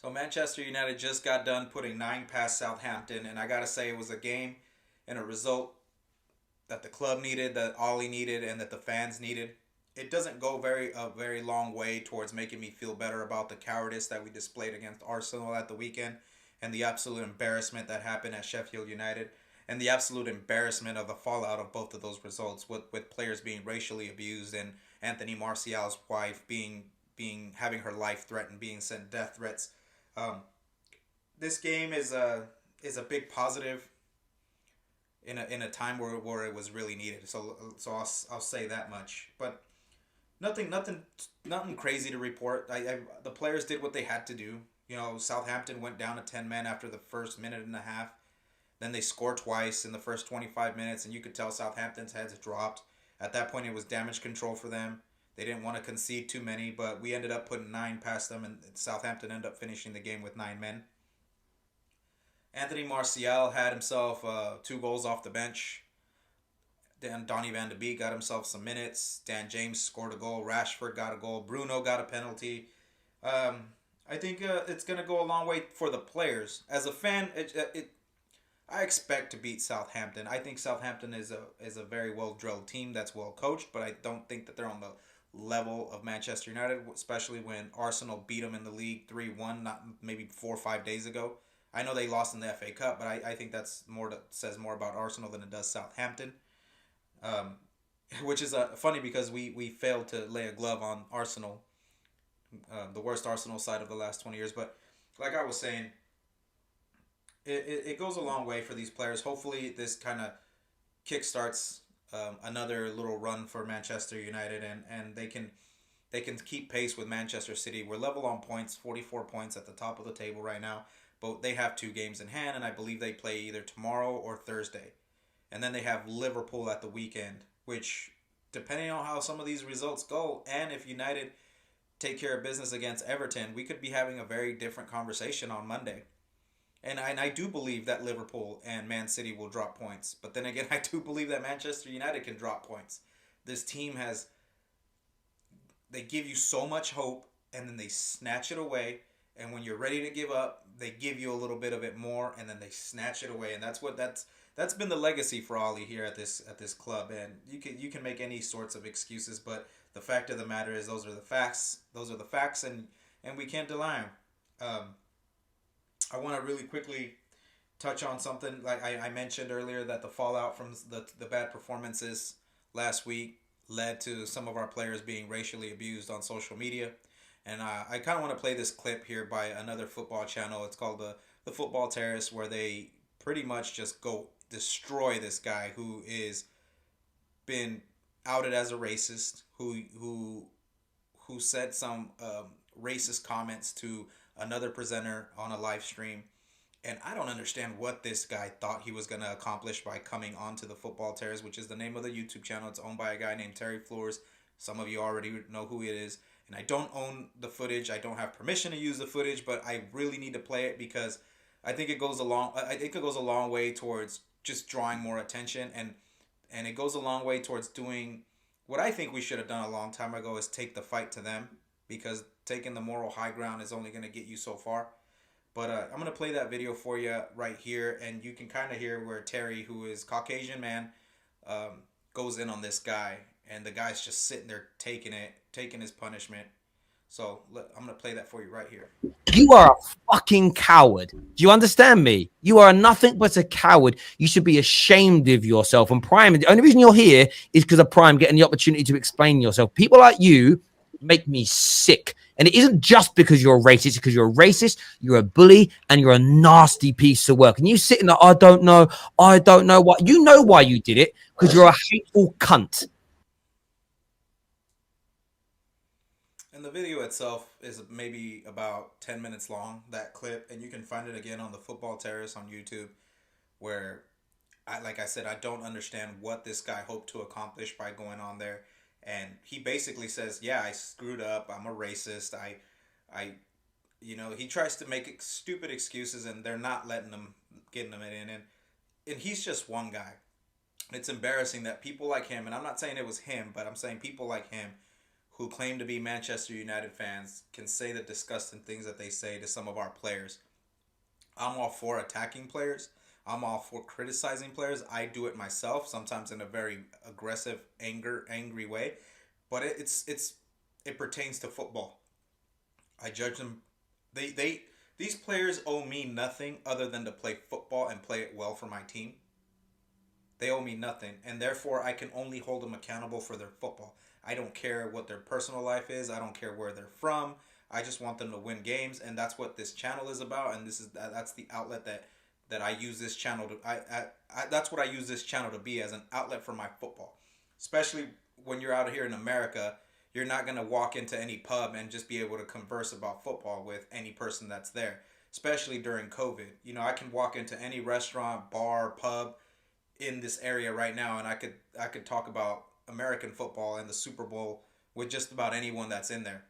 So Manchester United just got done putting 9 past Southampton, and I gotta say it was a game and a result that the club needed, that Ollie needed, and that the fans needed. It doesn't go a very long way towards making me feel better about the cowardice that we displayed against Arsenal at the weekend, and the absolute embarrassment that happened at Sheffield United, and the absolute embarrassment of the fallout of both of those results, with players being racially abused and Anthony Martial's wife being having her life threatened, being sent death threats. Um, this game is a big positive in a time where it was really needed. So I'll say that much. But nothing crazy to report. The players did what they had to do. Southampton went down to 10 men after the first minute and a half. Then they scored twice in the first 25 minutes, and you could tell Southampton's heads dropped. At that point, it was damage control for them. They didn't want to concede too many, but we ended up putting 9 past them, and Southampton ended up finishing the game with 9 men. Anthony Martial had himself 2 goals off the bench. Then Donny Van de Beek got himself some minutes. Dan James scored a goal. Rashford got a goal. Bruno got a penalty. I think it's going to go a long way for the players. As a fan, I expect to beat Southampton. I think Southampton is a very well drilled team that's well coached, but I don't think that they're on the level of Manchester United, especially when Arsenal beat them in the league 3-1, not maybe 4 or 5 days ago. I know they lost in the FA Cup, but I think that's says more about Arsenal than it does Southampton. Um, which is funny because we failed to lay a glove on Arsenal, the worst Arsenal side of the last 20 years. But like I was saying, it goes a long way for these players. Hopefully, this kind of kickstarts another little run for Manchester United, and they can keep pace with Manchester City. We're level on points, 44 points at the top of the table right now, but they have 2 games in hand, and I believe they play either tomorrow or Thursday. And then they have Liverpool at the weekend, which, depending on how some of these results go, and if United take care of business against Everton, we could be having a very different conversation on Monday. And I do believe that Liverpool and Man City will drop points. But then again, I do believe that Manchester United can drop points. This team they give you so much hope and then they snatch it away. And when you're ready to give up, they give you a little bit of it more and then they snatch it away. And that's been the legacy for Ollie here at this club. And you can make any sorts of excuses, but the fact of the matter is those are the facts. Those are the facts, and we can't deny them. Um, I want to really quickly touch on something like I mentioned earlier that the fallout from the bad performances last week led to some of our players being racially abused on social media. And I kind of want to play this clip here by another football channel. It's called the Football Terrace, where they pretty much just go destroy this guy who is been outed as a racist, who said some racist comments to another presenter on a live stream. And I don't understand what this guy thought he was going to accomplish by coming onto the Football Terrace, which is the name of the YouTube channel. It's owned by a guy named Terry Floors. Some of you already know who it is. And I don't own the footage. I don't have permission to use the footage, but I really need to play it because I think it goes a long way towards just drawing more attention, and it goes a long way towards doing what I think we should have done a long time ago, is take the fight to them, because taking the moral high ground is only going to get you so far. But I'm gonna play that video for you right here, and you can kind of hear where Terry, who is Caucasian man, goes in on this guy, and the guy's just sitting there taking his punishment. So I'm gonna play that for you right here. You are a fucking coward. Do you understand me? You are nothing but a coward. You should be ashamed of yourself. And Prime, the only reason you're here is because of Prime getting the opportunity to explain yourself. People like you make me sick. And it isn't just because you're a racist, because you're a racist, you're a bully, and you're a nasty piece of work. And you sitting there, I don't know what. You know why you did it, because you're a hateful cunt. And the video itself is maybe about 10 minutes long, that clip, and you can find it again on the Football Terrace on YouTube, where like I said, I don't understand what this guy hoped to accomplish by going on there. And he basically says, "Yeah, I screwed up. I'm a racist. I, he tries to make stupid excuses, and they're not letting him, getting him in. And he's just one guy. It's embarrassing that people like him, and I'm not saying it was him, but I'm saying people like him, who claim to be Manchester United fans can say the disgusting things that they say to some of our players. I'm all for attacking players. I'm all for criticizing players. I do it myself, sometimes in a very aggressive, angry way. But it pertains to football. I judge them. They these players owe me nothing other than to play football and play it well for my team. They owe me nothing, and therefore I can only hold them accountable for their football. I don't care what their personal life is. I don't care where they're from. I just want them to win games, and that's what this channel is about. And that's the outlet that I use this channel to. That's what I use this channel to be, as an outlet for my football. Especially when you're out here in America, you're not gonna walk into any pub and just be able to converse about football with any person that's there. Especially during COVID, I can walk into any restaurant, bar, pub in this area right now, and I could talk about American football and the Super Bowl with just about anyone that's in there.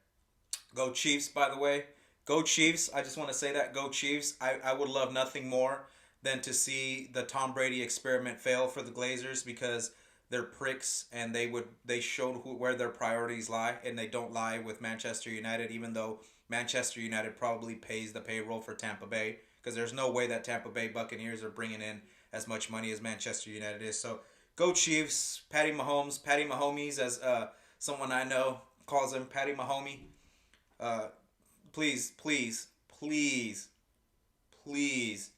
Go Chiefs, by the way. Go Chiefs. I just want to say that. Go Chiefs. I would love nothing more than to see the Tom Brady experiment fail for the Glazers, because they're pricks, and they showed where their priorities lie, and they don't lie with Manchester United, even though Manchester United probably pays the payroll for Tampa Bay, because there's no way that Tampa Bay Buccaneers are bringing in as much money as Manchester United is. So go Chiefs. Patty Mahomes. Patty Mahomes, as someone I know calls him, Patty Mahomey. Uh, please, please, please, please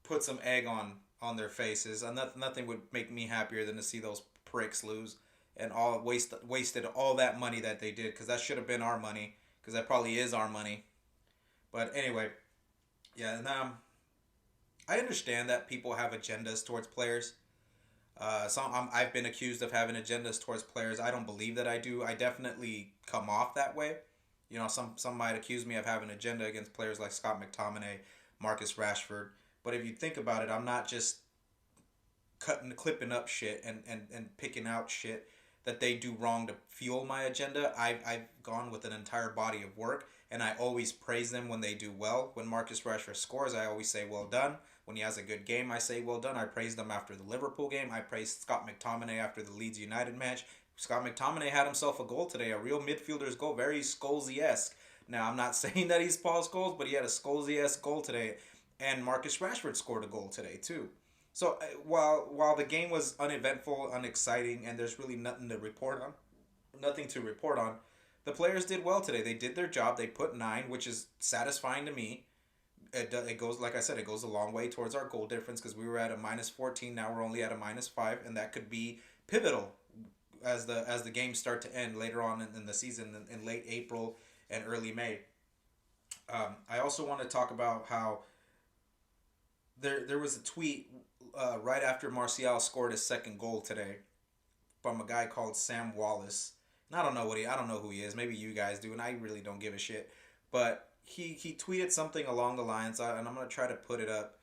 put some egg on their faces. And nothing would make me happier than to see those pricks lose and all wasted all that money that they did, because that should have been our money, because that probably is our money. But anyway, yeah, and I understand that people have agendas towards players. I've been accused of having agendas towards players. I don't believe that I do. I definitely come off that way. Some might accuse me of having an agenda against players like Scott McTominay, Marcus Rashford. But if you think about it, I'm not just clipping up shit and picking out shit that they do wrong to fuel my agenda. I've gone with an entire body of work, and I always praise them when they do well. When Marcus Rashford scores, I always say well done. When he has a good game, I say well done. I praised him after the Liverpool game. I praised Scott McTominay after the Leeds United match. Scott McTominay had himself a goal today, a real midfielder's goal, very Scholes-esque. Now, I'm not saying that he's Paul Scholes, but he had a Scholes-esque goal today. And Marcus Rashford scored a goal today, too. So while the game was uneventful, unexciting, and there's really nothing to report on, the players did well today. They did their job. They put 9, which is satisfying to me. It goes, like I said, it goes a long way towards our goal difference, because we were at a -14. Now we're only at a -5, and that could be pivotal as the games start to end later on in the season, in late April and early May. I also want to talk about how there was a tweet right after Martial scored his second goal today from a guy called Sam Wallace. And I don't know who he is. Maybe you guys do, and I really don't give a shit. But he tweeted something along the lines, and I'm gonna try to put it up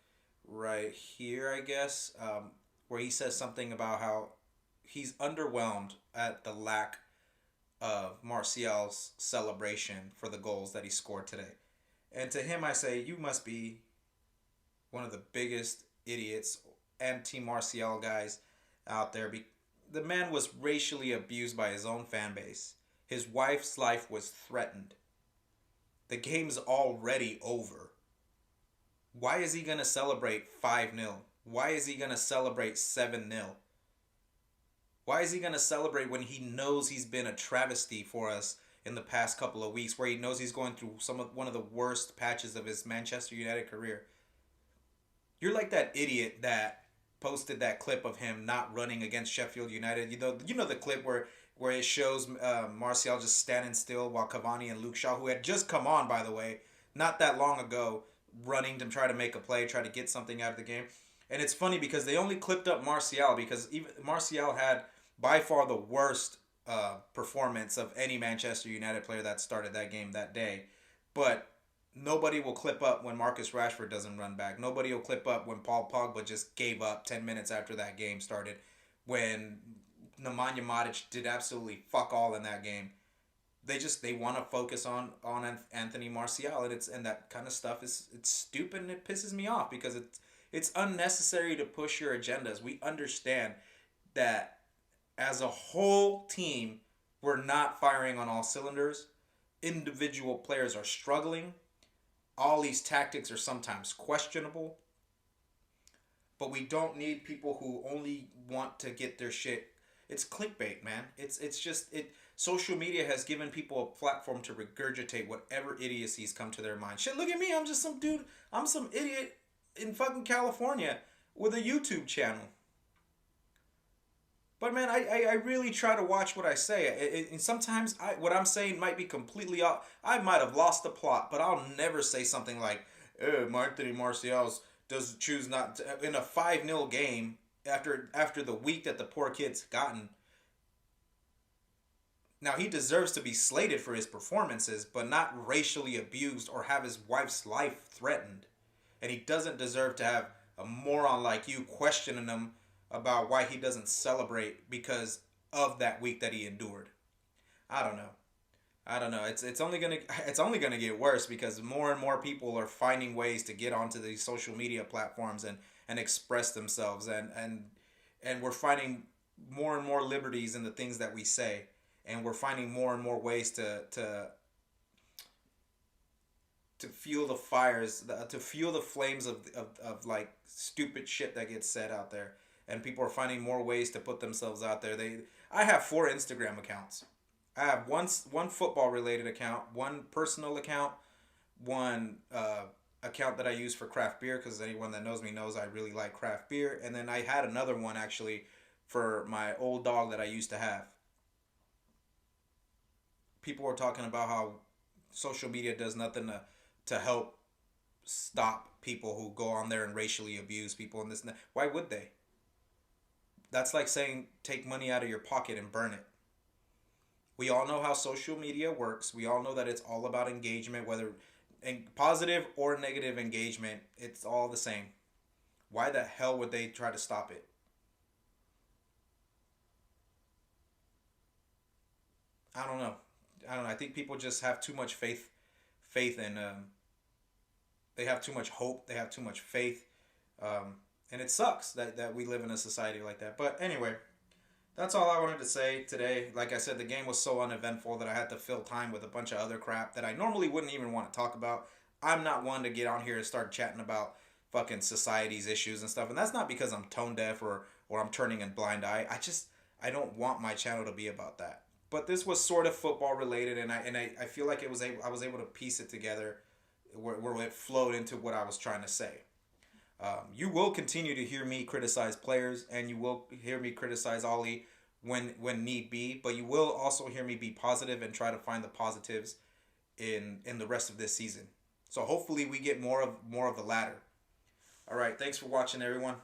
right here, I guess, where he says something about how he's underwhelmed at the lack of Martial's celebration for the goals that he scored today. And to him, I say, you must be one of the biggest idiots, anti-Martial guys out there. The man was racially abused by his own fan base. His wife's life was threatened. The game's already over. Why is he going to celebrate 5-0? Why is he going to celebrate 7-0? Why is he going to celebrate when he knows he's been a travesty for us in the past couple of weeks, where he knows he's going through one of the worst patches of his Manchester United career? You're like that idiot that posted that clip of him not running against Sheffield United. You know the clip where it shows Martial just standing still while Cavani and Luke Shaw, who had just come on, by the way, not that long ago, running to try to make a play, try to get something out of the game. And it's funny because they only clipped up Martial, because even Martial had by far the worst performance of any Manchester United player that started that game that day. But nobody will clip up when Marcus Rashford doesn't run back. Nobody will clip up when Paul Pogba just gave up 10 minutes after that game started, when Nemanja Matic did absolutely fuck all in that game. They want to focus on Anthony Martial, and that kind of stuff it's stupid, and it pisses me off, because it's unnecessary to push your agendas. We understand that as a whole team, We're not firing on all cylinders. Individual players are struggling. All these tactics are sometimes questionable. But we don't need people who only want to get their shit. It's clickbait, man. It's just it. Social media has given people a platform to regurgitate whatever idiocies come to their mind. Shit, look at me. I'm just some dude. I'm some idiot in fucking California with a YouTube channel. But man, I really try to watch what I say. And sometimes what I'm saying might be completely off. I might have lost the plot, but I'll never say something like, Anthony Martial's does choose not to, in a 5-0 game after the week that the poor kid's gotten. Now he deserves to be slated for his performances, but not racially abused or have his wife's life threatened. And he doesn't deserve to have a moron like you questioning him about why he doesn't celebrate because of that week that he endured. I don't know. I don't know. It's only gonna get worse because more and more people are finding ways to get onto these social media platforms and express themselves and we're finding more and more liberties in the things that we say, and we're finding more and more ways to fuel the fires, to fuel the flames of like stupid shit that gets said out there, and people are finding more ways to put themselves out there. I have 4 Instagram accounts. I have one football related account, one personal account, one account that I use for craft beer because anyone that knows me knows I really like craft beer, and then I had another one actually for my old dog that I used to have. People were talking about how social media does nothing to help stop people who go on there and racially abuse people and this and that. Why would they? That's like saying take money out of your pocket and burn it. We all know how social media works. We all know that it's all about engagement, whether positive or negative engagement, it's all the same. Why the hell would they try to stop it? I don't know. I don't know. I think people just have too much faith in they have too much hope, they have too much faith. And it sucks that we live in a society like that. But anyway, that's all I wanted to say today. Like I said, the game was so uneventful that I had to fill time with a bunch of other crap that I normally wouldn't even want to talk about. I'm not one to get on here and start chatting about fucking society's issues and stuff. And that's not because I'm tone deaf or I'm turning a blind eye. I don't want my channel to be about that. But this was sort of football related, and I feel like I was able to piece it together where it flowed into what I was trying to say. You will continue to hear me criticize players, and you will hear me criticize Ollie when need be. But you will also hear me be positive and try to find the positives in the rest of this season. So hopefully we get more of the latter. All right, thanks for watching, everyone.